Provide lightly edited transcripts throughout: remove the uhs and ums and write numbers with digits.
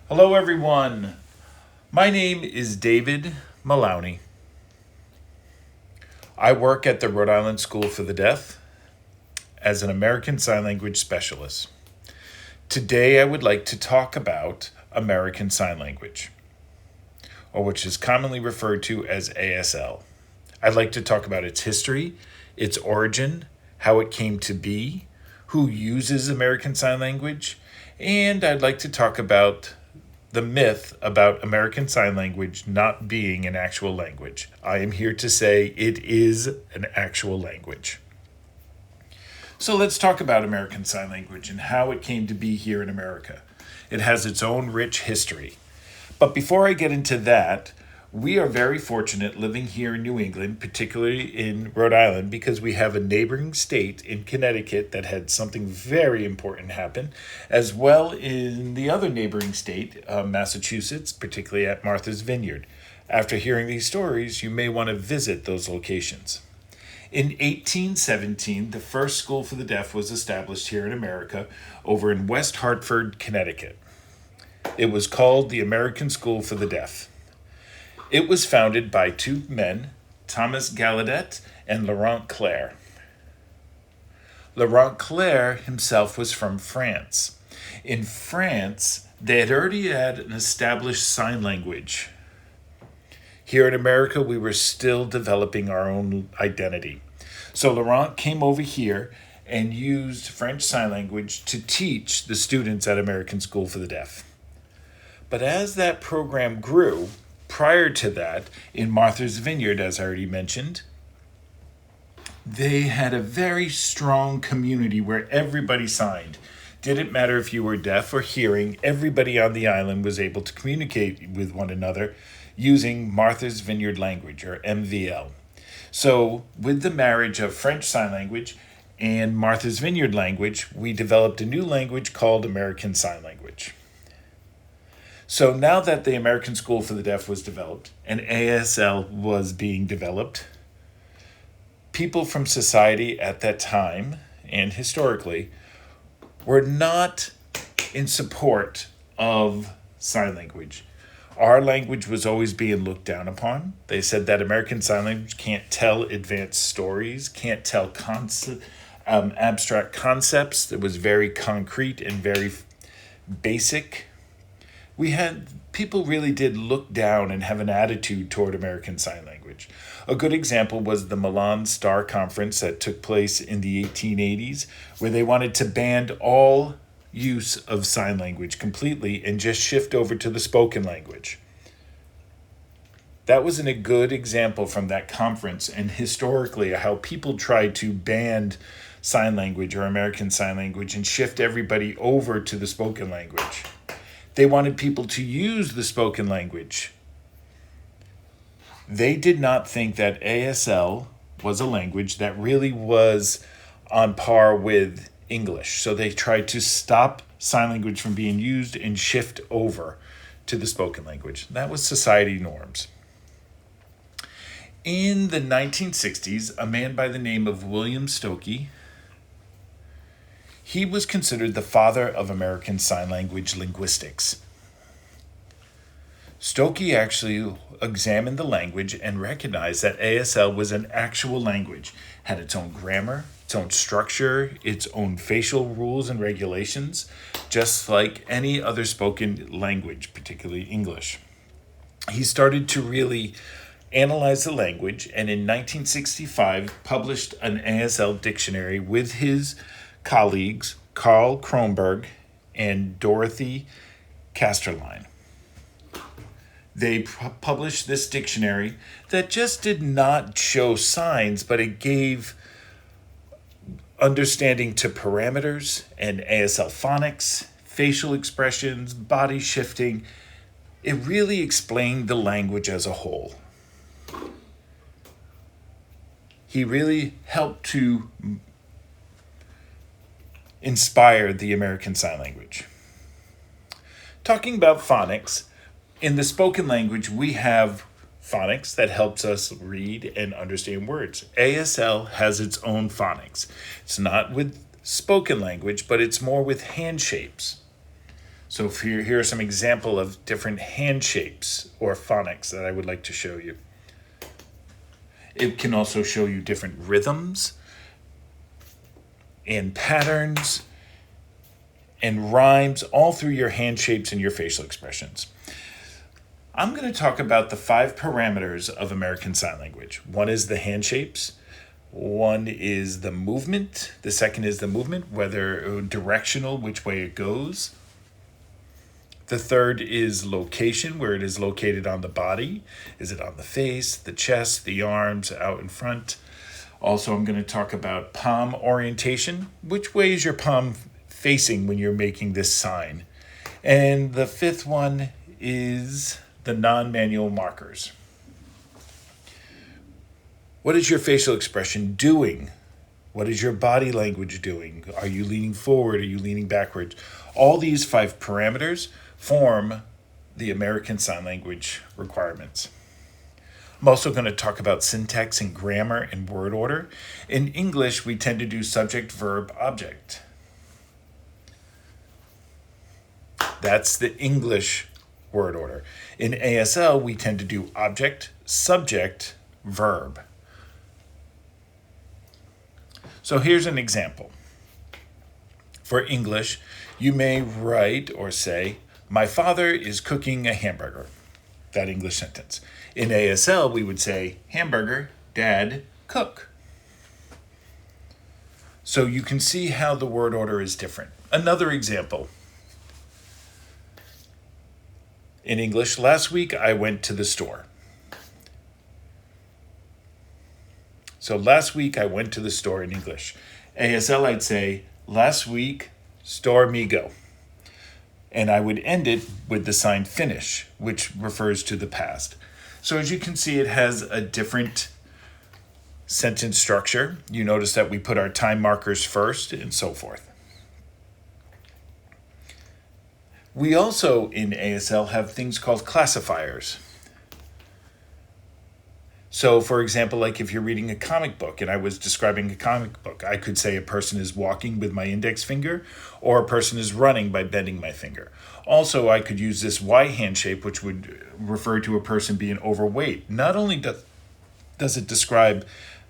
Hello, everyone. My name is David Mullowney. I work at the Rhode Island School for the Deaf as an American Sign Language Specialist. Today, I would like to talk about American Sign Language, or which is commonly referred to as ASL. I'd like to talk about its history, its origin, how it came to be, who uses American Sign Language, and I'd like to talk about the myth about American Sign Language not being an actual language. I am here to say it is an actual language. So let's talk about American Sign Language and how it came to be here in America. It has its own rich history. But before I get into that, we are very fortunate living here in New England, particularly in Rhode Island, because we have a neighboring state in Connecticut that had something very important happen, as well in the other neighboring state, Massachusetts, particularly at Martha's Vineyard. After hearing these stories, you may want to visit those locations. In 1817, the first school for the deaf was established here in America over in West Hartford, Connecticut. It was called the American School for the Deaf. It was founded by two men, Thomas Gallaudet and Laurent Clerc. Laurent Clerc himself was from France. In France, they had already had an established sign language. Here in America, we were still developing our own identity. So Laurent came over here and used French Sign Language to teach the students at American School for the Deaf. But as that program grew, prior to that, in Martha's Vineyard, as I already mentioned, they had a very strong community where everybody signed. Didn't matter if you were deaf or hearing, everybody on the island was able to communicate with one another using Martha's Vineyard language, or MVL. So, with the marriage of French Sign Language and Martha's Vineyard language, we developed a new language called American Sign Language. So now that the American School for the Deaf was developed and ASL was being developed, people from society at that time and historically were not in support of sign language. Our language was always being looked down upon. They said that American Sign Language can't tell advanced stories, can't tell abstract concepts. It was very concrete and very basic. People really did look down and have an attitude toward American Sign Language. A good example was the Milan Star Conference that took place in the 1880s, where they wanted to ban all use of sign language completely and just shift over to the spoken language. That was a good example from that conference, and historically how people tried to ban sign language or American Sign Language and shift everybody over to the spoken language. They wanted people to use the spoken language. They did not think that ASL was a language that really was on par with English. So they tried to stop sign language from being used and shift over to the spoken language. That was society norms. In the 1960s, a man by the name of William Stokey, he was considered the father of American Sign Language linguistics. Stokey actually examined the language and recognized that ASL was an actual language, had its own grammar, its own structure, its own facial rules and regulations, just like any other spoken language, particularly English. He started to really analyze the language, and in 1965 published an ASL dictionary with his colleagues Carl Kronberg and Dorothy Casterline. They published this dictionary that just did not show signs, but it gave understanding to parameters and ASL phonics, facial expressions, body shifting. It really explained the language as a whole. He really helped to inspire the American Sign Language. Talking about phonics, in the spoken language, we have phonics that helps us read and understand words. ASL has its own phonics. It's not with spoken language, but it's more with hand shapes. So here are some example of different hand shapes or phonics that I would like to show you. It can also show you different rhythms and patterns and rhymes all through your hand shapes and your facial expressions. I'm going to talk about the 5 parameters of American Sign Language. One is the hand shapes. One is the movement. The second is the movement, whether directional, which way it goes. The third is location, where it is located on the body. Is it on the face, the chest, the arms, out in front? Also, I'm going to talk about palm orientation. Which way is your palm facing when you're making this sign? And the 5th one is the non-manual markers. What is your facial expression doing? What is your body language doing? Are you leaning forward? Are you leaning backwards? All these 5 parameters form the American Sign Language requirements. I'm also going to talk about syntax and grammar and word order. In English, we tend to do subject, verb, object. That's the English word order. In ASL, we tend to do object, subject, verb. So here's an example. For English, you may write or say, "My father is cooking a hamburger." That English sentence. In ASL, we would say, "Hamburger, Dad, cook." So you can see how the word order is different. Another example. In English, "Last week I went to the store." So last week I went to the store in English. ASL, I'd say, "Last week, store me go." And I would end it with the sign finish, which refers to the past. So as you can see, it has a different sentence structure. You notice that we put our time markers first and so forth. We also, in ASL, have things called classifiers. So, for example, like if you're reading a comic book and I was describing a comic book, I could say a person is walking with my index finger or a person is running by bending my finger. Also, I could use this Y hand shape, which would refer to a person being overweight. Not only does it describe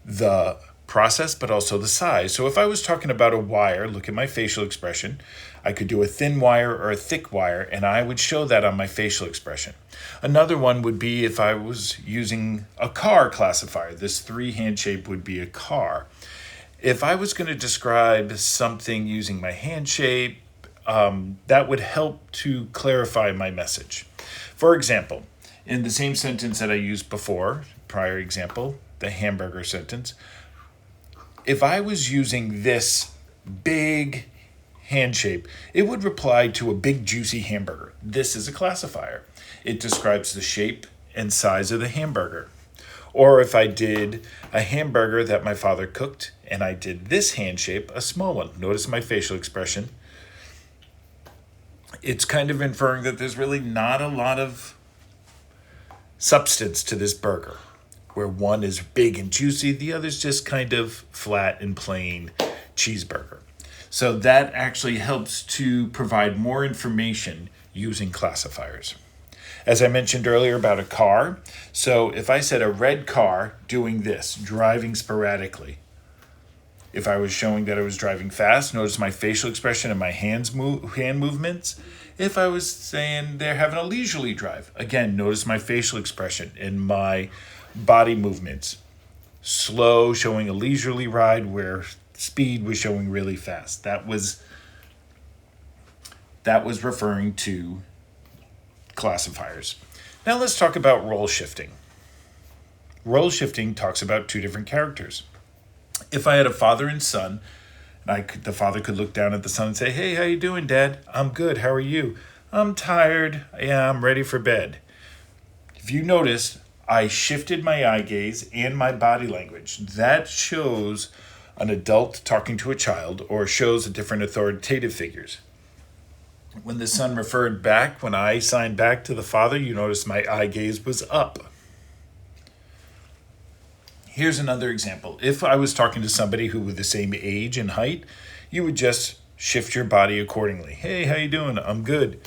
the process, but also the size. So if I was talking about a wire, look at my facial expression. I could do a thin wire or a thick wire, and I would show that on my facial expression. Another one would be if I was using a car classifier. This 3 hand shape would be a car. If I was going to describe something using my hand shape, that would help to clarify my message. For example, in the same sentence that I used before, prior example, the hamburger sentence, if I was using this big hand shape, it would reply to a big juicy hamburger. This is a classifier. It describes the shape and size of the hamburger. Or if I did a hamburger that my father cooked and I did this hand shape, a small one. Notice my facial expression. It's kind of inferring that there's really not a lot of substance to this burger, where one is big and juicy, the other's just kind of flat and plain cheeseburger. So that actually helps to provide more information using classifiers. As I mentioned earlier about a car, so if I said a red car doing this, driving sporadically, if I was showing that I was driving fast, notice my facial expression and my hand movements. If I was saying they're having a leisurely drive, again, notice my facial expression and my body movements. Slow, showing a leisurely ride, where speed was showing really fast. That was referring to classifiers. Now let's talk about role shifting. Role shifting talks about 2 different characters. If I had a father and son, and the father could look down at the son and say, "Hey, how you doing, Dad?" "I'm good. How are you?" "I'm tired. Yeah, I'm ready for bed." If you notice, I shifted my eye gaze and my body language. That shows an adult talking to a child or shows a different authoritative figures. When the son referred back, when I signed back to the father, you notice my eye gaze was up. Here's another example. If I was talking to somebody who was the same age and height, you would just Shift your body accordingly. Hey, how you doing? I'm good.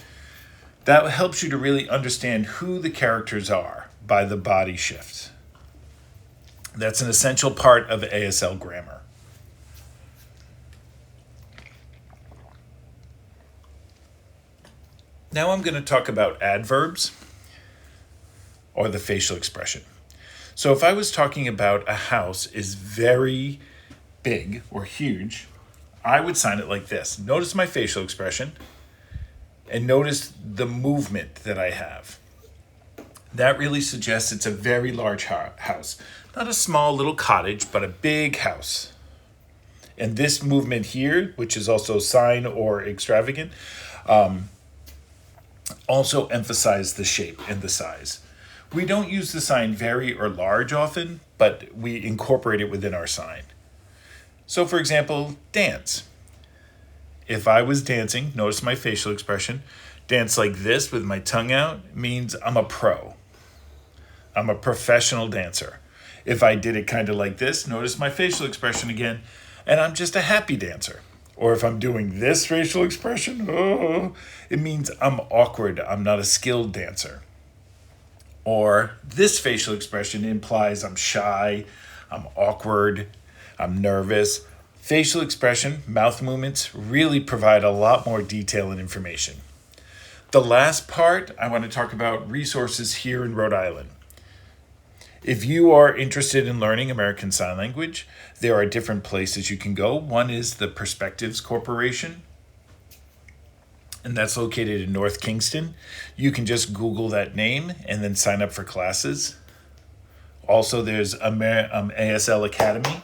That helps you to really understand who the characters are by the body shift. That's an essential part of ASL grammar. Now I'm going to talk about adverbs or the facial expression. So if I was talking about a house is very big or huge, I would sign it like this. Notice my facial expression and notice the movement that I have. That really suggests it's a very large house. Not a small little cottage, but a big house. And this movement here, which is also sign or extravagant, also emphasize the shape and the size. We don't use the sign very or large often, but we incorporate it within our sign. So for example, dance. If I was dancing, notice my facial expression, dance like this with my tongue out means I'm a pro. I'm a professional dancer. If I did it kind of like this, notice my facial expression again, and I'm just a happy dancer. Or if I'm doing this facial expression, it means I'm awkward. I'm not a skilled dancer. Or this facial expression implies I'm shy, I'm awkward, I'm nervous. Facial expression, mouth movements really provide a lot more detail and information. The last part, I want to talk about resources here in Rhode Island. If you are interested in learning American Sign Language, there are different places you can go. One is the Perspectives Corporation, and that's located in North Kingston. You can just Google that name and then sign up for classes. Also, there's ASL Academy.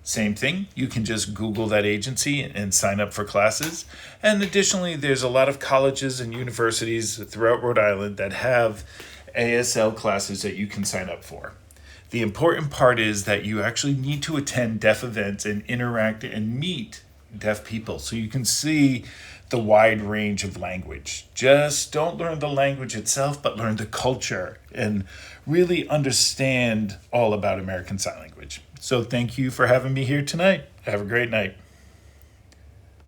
Same thing. You can just Google that agency and sign up for classes. And additionally, there's a lot of colleges and universities throughout Rhode Island that have ASL classes that you can sign up for. The important part is that you actually need to attend deaf events and interact and meet deaf people so you can see the wide range of language. Just don't learn the language itself, but learn the culture and really understand all about American Sign Language. So thank you for having me here tonight. Have a great night.